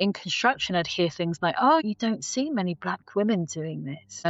in construction, I'd hear things like, "Oh, you don't see many black women doing this."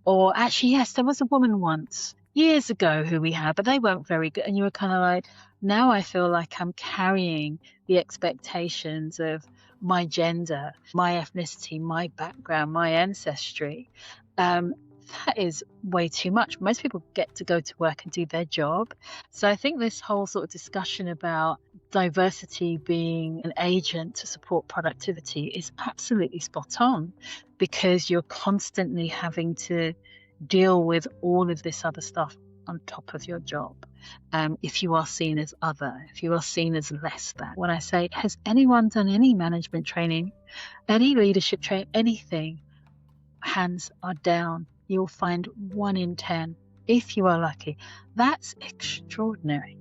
Or actually, yes, there was a woman once years ago who we had, but they weren't very good. And you were kind of like, now I feel like I'm carrying the expectations of my gender, my ethnicity, my background, my ancestry. That is way too much. Most people get to go to work and do their job. So I think this whole sort of discussion about diversity being an agent to support productivity is absolutely spot on, because you're constantly having to deal with all of this other stuff on top of your job. If you are seen as other, if you are seen as less than. When I say, has anyone done any management training, any leadership training, anything? Hands are down. You'll find 1 in 10, if you are lucky. That's extraordinary.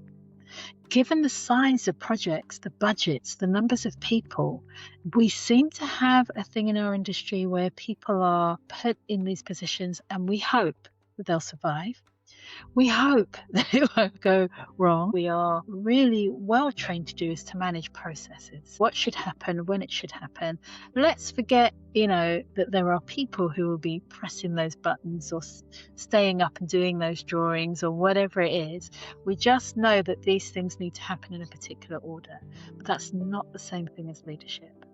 Given the size of projects, the budgets, the numbers of people, we seem to have a thing in our industry where people are put in these positions and we hope that they'll survive. We hope that it won't go wrong. We are really well trained to do is to manage processes. What should happen, when it should happen. Let's forget, that there are people who will be pressing those buttons or staying up and doing those drawings or whatever it is. We just know that these things need to happen in a particular order. But that's not the same thing as leadership.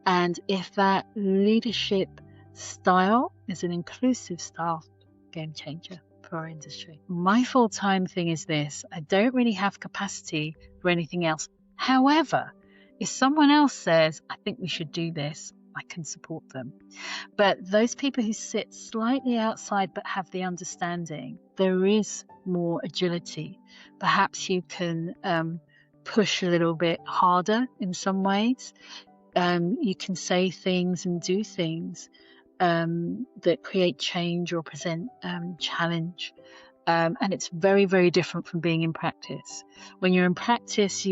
And if that leadership style is an inclusive style, game changer for our industry. My full-time thing is this: I don't really have capacity for anything else. However, if someone else says, I think we should do this, I can support them. But those people who sit slightly outside but have the understanding, there is more agility. Perhaps you can push a little bit harder in some ways. You can say things and do things that create change or present challenge. And it's very, very different from being in practice. When you're in practice,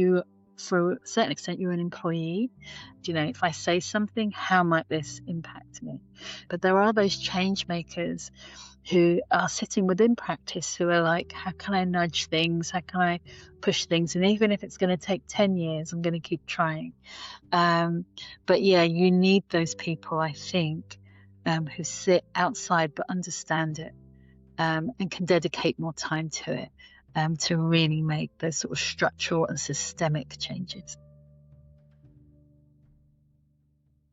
for a certain extent, you're an employee. If I say something, how might this impact me? But there are those change makers who are sitting within practice who are like, how can I nudge things? How can I push things? And even if it's going to take 10 years, I'm going to keep trying. But yeah, you need those people, I think, who sit outside but understand it, and can dedicate more time to it, to really make those sort of structural and systemic changes.